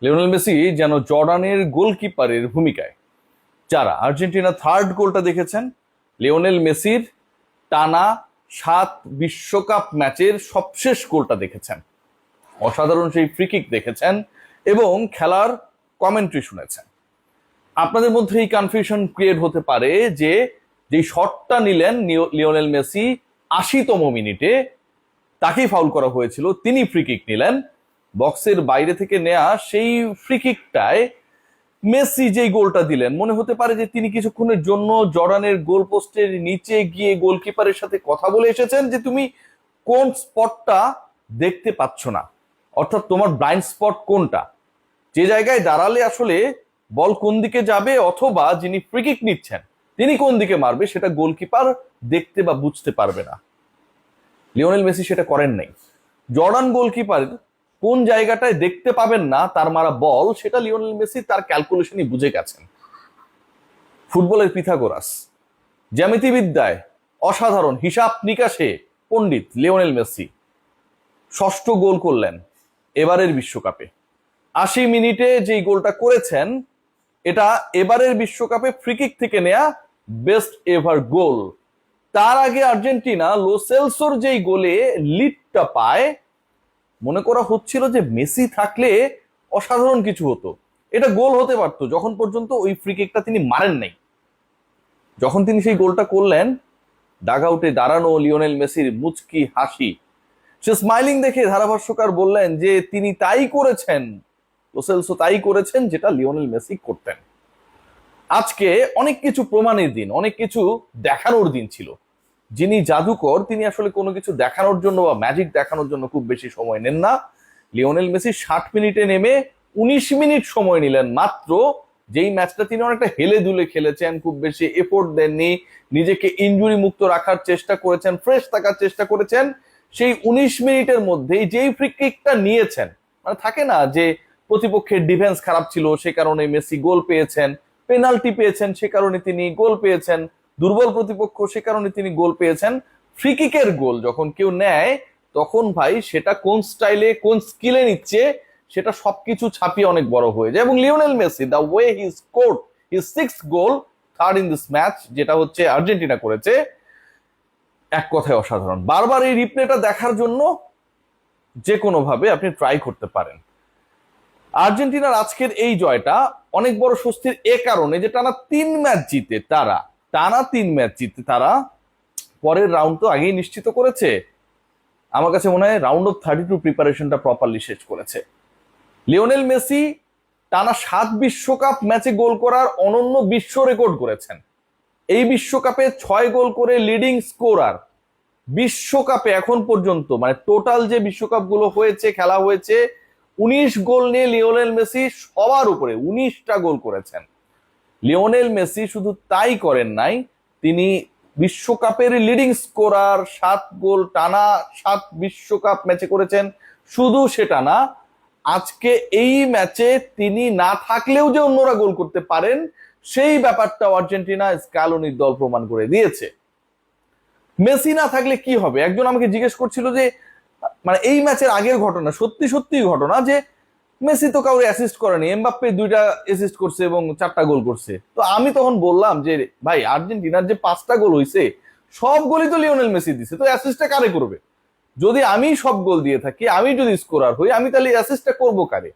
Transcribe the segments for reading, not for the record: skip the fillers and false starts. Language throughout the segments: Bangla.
লিওনেল মেসি যেন জর্ডানের গোলকিপারের ভূমিকায়। যারা আর্জেন্টিনা থার্ড গোলটা দেখেছেন, লিওনেল মেসির টানা 7 বিশ্বকাপ ম্যাচের সবশেষ গোলটা দেখেছেন, অসাধারণ সেই ফ্রিকিক দেখেছেন এবং খেলার কমেন্ট্রি শুনেছেন। আপনাদের মধ্যে এই কনফিউশন ক্রিয়েট হতে পারে যে যেই শটটা নিলেন লিওনেল মেসি 80তম মিনিটে, তাকেই ফাউল করা হয়েছিল, তিনি ফ্রিকিক নিলেন। বক্সের বাইরে থেকে নেয়া সেই ফ্রিকিকটায় মেসি যেই গোলটা দিলেন, মনে হতে পারে যে তিনি কিছুক্ষণের জন্য জর্ডানের গোল পোস্টের নিচে গিয়ে গোলকিপারের সাথে কথা বলে এসেছেন যে তুমি কোন স্পটটা দেখতে পাচ্ছ না, অর্থাৎ তোমার ব্লাইন্ড স্পট কোনটা, যে জায়গায় দাঁড়ালে আসলে বল কোন দিকে যাবে অথবা যিনি ফ্রিকিক নিচ্ছেন তিনি কোন দিকে মারবে সেটা গোলকিপার দেখতে বা বুঝতে পারবে না। লিওনেল মেসি সেটা করেন নাই। জর্ডান গোলকিপার কোন জায়গাটায় দেখতে পাবেন না তার মারা বল, সেটা লিওনেল মেসি তার ক্যালকুলেশনই বুঝে গেছেন। ফুটবলের পিথাগোরাস, জ্যামিতিবিদ্যায় অসাধারণ, হিসাব নিকাশে পণ্ডিত লিওনেল মেসি ষষ্ঠ গোল করলেন এবারের বিশ্বকাপে। 80 মিনিটে যেই গোলটা করেছেন এটা এবারের বিশ্বকাপে ফ্রিকিক থেকে নেয়া বেস্ট এভার গোল। তার আগে আর্জেন্টিনা লো সেলসোর যেই গোলে লিডটা পায়, মনে করা হচ্ছিল যে মেসি থাকলে অসাধারণ কিছু হতো, এটা গোল হতে পারতো, যখন পর্যন্ত ওই ফ্রিকিকটা তিনি মারেন নাই। যখন তিনি সেই গোলটা করলেন, ডাগ আউটে দাঁড়ানো লিওনেল মেসির মুচকি হাসি, সে স্মাইলিং দেখে ধারাভাষ্যকার বললেন যে তিনি তাই করেছেন, লো সেলসো তাই করেছেন যেটা লিওনেল মেসি করতেন। আজকে অনেক কিছু প্রমাণের দিন, অনেক কিছু দেখানোর দিন ছিল। যিনি জাদুকর তিনি আসলে কোনো কিছু দেখানোর জন্য বা ম্যাজিক দেখানোর জন্য খুব বেশি সময় নেন না। লিওনেল মেসি 60 মিনিটে নেমে 19 মিনিট সময় নিলেন মাত্র, যেই ম্যাচটা তিনি অনেকটা হেলে দুলে খেলেছেন, খুব বেশি এফোর্ট দেননি, নিজেকে ইনজুরি মুক্ত রাখার চেষ্টা করেছেন, ফ্রেশ থাকার চেষ্টা করেছেন। সেই 19 মিনিটের মধ্যেই যেই ফ্রি কিকটা নিয়েছেন, মানে থাকে না যে প্রতিপক্ষের ডিফেন্স খারাপ ছিল সে কারণে মেসি গোল পেয়েছেন, পেনাল্টি পেয়েছেন সে কারণে তিনি গোল পেয়েছেন, দুর্বল প্রতিপক্ষ সে কারণে তিনি গোল পেয়েছেন। ফ্রি কিকের গোল যখন কেউ নেয় তখন ভাই সেটা কোন স্টাইলে কোন স্কিলে নিচ্ছে সেটা সবকিছু ছাপিয়ে অনেক বড় হয়ে যায়। এবং Lionel Messi the way he scored his 6th goal, third in this match, যেটা হচ্ছে আর্জেন্টিনা করেছে, এক কথায় অসাধারণ। বারবার এই রিপ্লেটা দেখার জন্য যে কোনো ভাবে আপনি ট্রাই করতে পারেন। আর্জেন্টিনার আজকের এই জয়টা অনেক বড় স্বস্তির এ কারণে যে টানা 3 ম্যাচ জিতে তারা পরের রাউন্ড তো আগেই নিশ্চিত করেছে। আমার কাছে মনে হয় রাউন্ড অফ 32 প্রিপারেশনটা প্রপারলি শেষ করেছে। লিওনেল মেসি টানা 7 বিশ্বকাপ ম্যাচে গোল করার অনন্য বিশ্ব রেকর্ড করেছেন। এই বিশ্বকাপে 6 গোল করে লিডিং স্কোরার। বিশ্বকাপে এখন পর্যন্ত মানে টোটাল যে বিশ্বকাপ গুলো হয়েছে, খেলা হয়েছে, 19 গোল নিয়ে লিওনেল মেসি সবার উপরে, 19টা গোল করেছেন। লিওনেল মেসি শুধু তাই করেন নাই, তিনি বিশ্বকাপের লিডিং স্কোরার, 7 গোল টানা 7 বিশ্বকাপ ম্যাচে করেছেন। শুধু সেটা না, আজকে এই ম্যাচে তিনি না থাকলেও যে অন্যরা গোল করতে পারেন সেই ব্যাপারটা আর্জেন্টিনা স্ক্যালোনির দল প্রমাণ করে দিয়েছে। মেসি না থাকলে কি হবে? একজন আমাকে জিজ্ঞেস করছিল যে মানে এই ম্যাচের আগের ঘটনা, সত্যি সত্যি ঘটনা, যে মেসি তো কাউরে অ্যাসিস্ট করেনি, এমবাপ্পে 2টা অ্যাসিস্ট করছে এবং 4টা গোল করছে। তো আমি তখন বললাম যে ভাই আর্জেন্টিনার যে 5টা গোল হয়েছে সব গোলই তো লিওনেল মেসি দিছে, তো অ্যাসিস্টটা কারে করবে? যদি আমি সব গোল দিয়ে থাকি, আমি যদি স্কোরার হই, আমি তাহলে অ্যাসিস্টটা করবো কারে?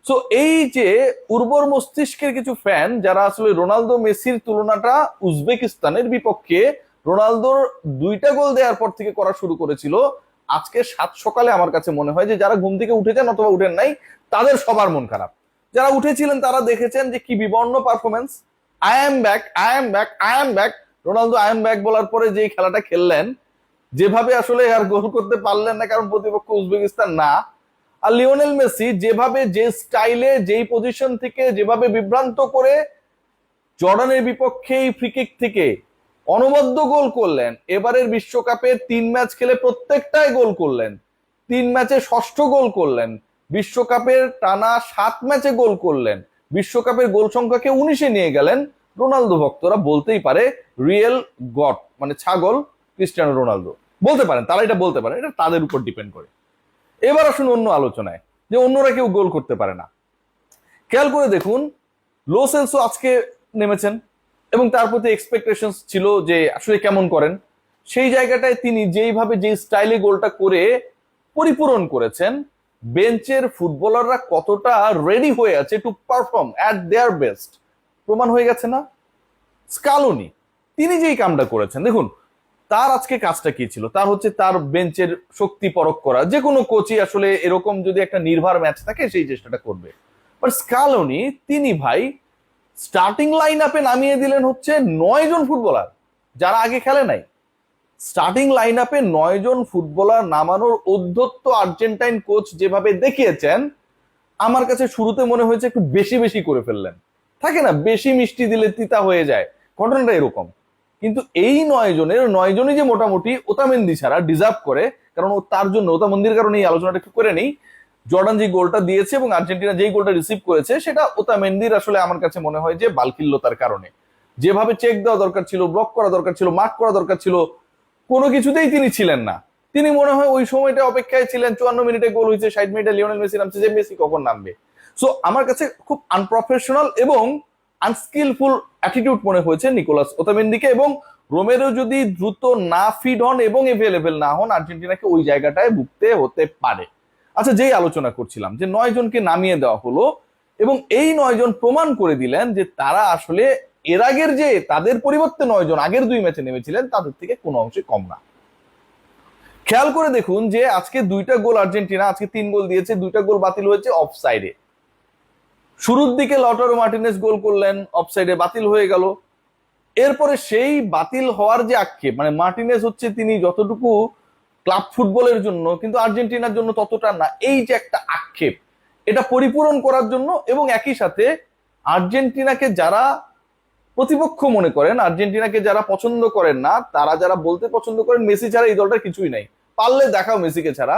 সো এই যে উর্বর মস্তিষ্কের কিছু ফ্যান যারা আসলে রোনালদো মেসির তুলনাটা উজবেকিস্তানের বিপক্ষে রোনালদোর 2টা গোল দেওয়ার পর থেকে করা শুরু করেছিল, আজকে 7 সকালে আমার কাছে মনে হয় যে যারা ঘুম থেকে উঠেছেন অথবা উঠেন নাই তাদের সবার মন খারাপ। যারা উঠেছিলেন তারা দেখেছেন যে কি বিবর্ণ performance. I am back, I am back, I am back, Ronaldo I am back বলার পরে যে খেলাটা খেললেন, যেভাবে আসলে আর গোল করতে পারলেন না কারণ প্রতিপক্ষ উজবেকিস্তান না। আর লিওনেল মেসি যেভাবে, যে স্টাইলে, যেই পজিশন থেকে, যেভাবে বিভ্রান্ত করে জর্ডানের বিপক্ষে এই ফ্রিকিক থেকে অনবদ্য গোল করলেন। এবারের বিশ্বকাপে 3 ম্যাচ খেলে প্রত্যেকটাই গোল করলেন, 3 ম্যাচে 6ষ্ঠ গোল করলেন, বিশ্বকাপের টানা 7 ম্যাচে গোল করলেন, বিশ্বকাপের গোল সংখ্যাকে 19-এ নিয়ে গেলেন। রোনালদো ভক্তরা বলতেই পারে রিয়েল গড, মানে ছাগল ক্রিস্টিয়ানো রোনালদো বলতে পারেন, তারা এটা বলতে পারে, এটা তাদের উপর ডিপেন্ড করে। এবার আসুন অন্য আলোচনায়, যে অন্যরা কেউ গোল করতে পারে না। খেয়াল করে দেখুন, লো সেলসও আজকে নেমেছেন এবং তার প্রতি এক্সপেকটেশন ছিল যে আসলে কেমন করেন। সেই জায়গাটায় তিনি যেইভাবে যে স্টাইলে গোলটা করে পরিপূরণ করেছেন, বেঞ্চের ফুটবলাররা কতটা রেডি হয়ে আছে to perform at their best প্রমাণ হয়ে গেছে না? স্কালোনি তিনি যেই কামটা করেছেন, দেখুন তার আজকে কাজটা কি ছিল, তার হচ্ছে তার বেঞ্চের শক্তি পরখ করা। যে কোনো কোচই আসলে এরকম যদি একটা নির্ভর ম্যাচ থাকে সেই চেষ্টাটা করবে। বাট স্কালোনি তিনি ভাই স্টার্টিং লাইন আপে নামিয়ে দিলেন হচ্ছে 9 জন ফুটবলার যারা আগে খেলে নাই। স্টার্টিং লাইন আপে 9 জন ফুটবলার নামানোর অধ্যত্ত আর্জেন্টাইন কোচ যেভাবে দেখিয়েছেন, আমার কাছে শুরুতে মনে হয়েছে একটু বেশি বেশি করে ফেললেন। থাকে না, বেশি মিষ্টি দিলে তিতা হয়ে যায়, ঘটনাটা এরকম। কিন্তু এই 9 জনের 9 জনই যে মোটামুটি ওতামেন্দি ছাড়া ডিজার্ভ করে, কারণ তার জন্য ওতামেন্দির কারণে এই আলোচনাটা একটু করে নেই। জর্ডান যে গোলটা দিয়েছে এবং আর্জেন্টিনা যেই গোলটা রিসিভ করেছে, সেটা ওতামেন্দির আসলে আমার কাছে মনে হয় যে বালকিল্যতার কারণে। যেভাবে চেক দেওয়া দরকার ছিল, ব্লক করা দরকার ছিল, মার্ক করা দরকার ছিল, কোনো কিছুতেই তিনি ছিলেন না। তিনি মনে হয় ওই সময়টা অপেক্ষায় ছিলেন, 54 মিনিটে গোল হয়েছে, 60 মিনিটে লিওনেল মেসি নামছে, যে মেসি কখন নামবে। সো আমার কাছে খুব আনপ্রফেশনাল এবং আনস্কিলফুল অ্যাটিটিউড মনে হয়েছে নিকোলাস ওতামেন্দিকে। এবং রোমেরো যদি দ্রুত না ফিড হন এবং এভেলেবেল না হন, আর্জেন্টিনাকে ওই জায়গাটায় ভুগতে হতে পারে। আচ্ছা, যেই আলোচনা করছিলাম যে 9 জনকে নামিয়ে দেওয়া হলো এবং এই 9 জন প্রমাণ করে দিলেন যে তারা আসলে এর আগের যে তাদের পরিবর্তে 9 জন আগের 2 ম্যাচে নেমেছিলেন তাদের থেকে কোনো অংশে কম না। খেয়াল করে দেখুন যে আজকে 2টা গোল আর্জেন্টিনা, আজকে 3 গোল দিয়েছে, 2টা গোল বাতিল হয়েছে অফসাইডে। শুরুর দিকে লটারো মার্টিনেজ গোল করলেন, অফসাইডে বাতিল হয়ে গেল। এরপরে সেই বাতিল হওয়ার যে আক্ষেপ, মানে মার্টিনেজ হচ্ছে তিনি যতটুকু ক্লাব ফুটবলের জন্য, কিন্তু আর্জেন্টিনার জন্য ততটা না, এই যে একটা আক্ষেপ, এটা পরিপূরণ করার জন্য এবং একই সাথে আর্জেন্টিনাকে যারা প্রতিপক্ষ মনে করেন, আর্জেন্টিনাকে যারা পছন্দ করেন না, তারা যারা বলতে পছন্দ করেন মেসি ছাড়া এই দলটা কিছুই নাই, পারলে দেখাও মেসিকে ছাড়া,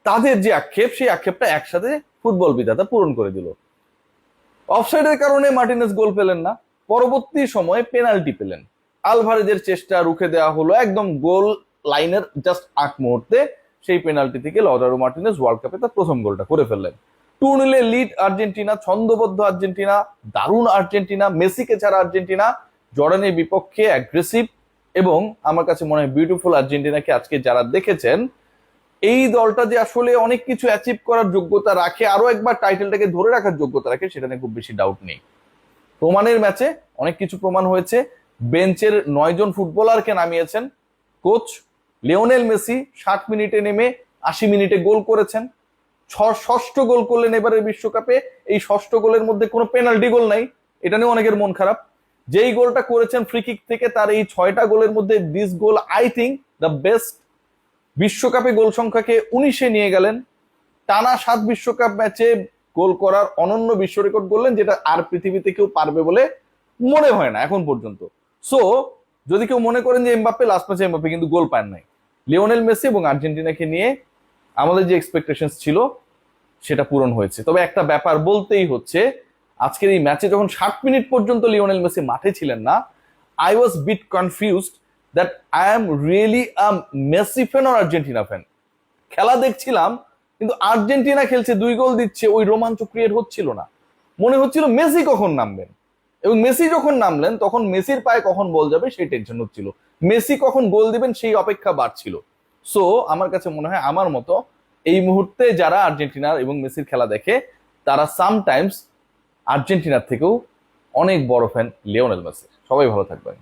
তাদের যে আক্ষেপ, সেই আক্ষেপটা একসাথে ফুটবল বিধাতা পূরণ করে দিল। অফসাইডের কারণে মার্টিনেজ গোল পেলেন না, পরবর্তী সময়ে পেনাল্টি পেলেন, আলভারেজের চেষ্টা রুখে দেওয়া হলো, একদম গোল লাইনের জাস্ট আগ মুহূর্তে সেই পেনাল্টি থেকে লটারো মার্টিনেজ ওয়ার্ল্ড কাপে তার প্রথম গোলটা করে ফেললেন। 2-0 লিড আর্জেন্টিনা, ছন্দবদ্ধ আর্জেন্টিনা, দারুণ আর্জেন্টিনা, মেসিকে ছাড়া আর্জেন্টিনা, জর্ডানের বিপক্ষে অ্যাগ্রেসিভ এবং আমার কাছে মনে হয় বিউটিফুল আর্জেন্টিনাকে আজকে যারা দেখেছেন, এই দলটা যে আসলে অনেক কিছু অ্যাচিভ করার যোগ্যতা রাখে, আরো একবার টাইটেলটাকে ধরে রাখার যোগ্যতা রাখে, সেটা নিয়ে খুব বেশি ডাউট নেই। প্রমাণের ম্যাচে অনেক কিছু প্রমাণ হয়েছে। বেঞ্চের 9 জন ফুটবলারকে নামিয়েছেন কোচ। লিওনেল মেসি 60 মিনিটে নেমে 80 মিনিটে গোল করেছেন, ষষ্ঠ গোল করলেন এবারের বিশ্বকাপে। এই ষষ্ঠ গোলের মধ্যে কোনো পেনাল্টি গোল নাই, এটা নিয়ে অনেকের মন খারাপ। যেই গোলটা করেছেন ফ্রি কিক থেকে, তার এই 6টা গোলের মধ্যে this goal I think the best. বিশ্বকাপে গোল সংখ্যাকে 19-এ নিয়ে গেলেন, টানা 7 বিশ্বকাপ ম্যাচে গোল করার অনন্য বিশ্ব রেকর্ড করলেন, যেটা আর পৃথিবীতে কেউ পারবে বলে মনে হয় না এখন পর্যন্ত। সো যদি কেউ মনে করেন যে এমবাপ্পে, লাস্ট ম্যাচে এমবাপ্পে কিন্তু গোল পান নাই। লিওনেল মেসি এবং আর্জেন্টিনাকে নিয়ে আমাদের যে এক্সপেকটেশন ছিল সেটা পূরণ হয়েছে। তবে একটা ব্যাপার বলতেই হচ্ছে, আজকের এই ম্যাচে যখন 60 মিনিট পর্যন্ত লিওনেল মেসি মাঠে ছিলেন না, I was bit confused that I am really a Messi fan or Argentina fan. খেলা দেখছিলাম কিন্তু আর্জেন্টিনা খেলছে, 2 গোল দিচ্ছে, ওই রোমাঞ্চ ক্রিয়েট হচ্ছিল না। মনে হচ্ছিল মেসি কখন নামবেন, এবং মেসি যখন নামলেন তখন মেসির পায়ে কখন বল যাবে সেই টেনশন হচ্ছিল, মেসি কখন গোল দিবেন সেই অপেক্ষা বাড়ছিল। সো আমার কাছে মনে হয় আমার মতো এই মুহূর্তে যারা আর্জেন্টিনার এবং মেসির খেলা দেখে, তারা সামটাইমস আর্জেন্টিনার থেকেও অনেক বড় ফ্যান লিওনেল মেসির। সবাই ভালো থাকবেন।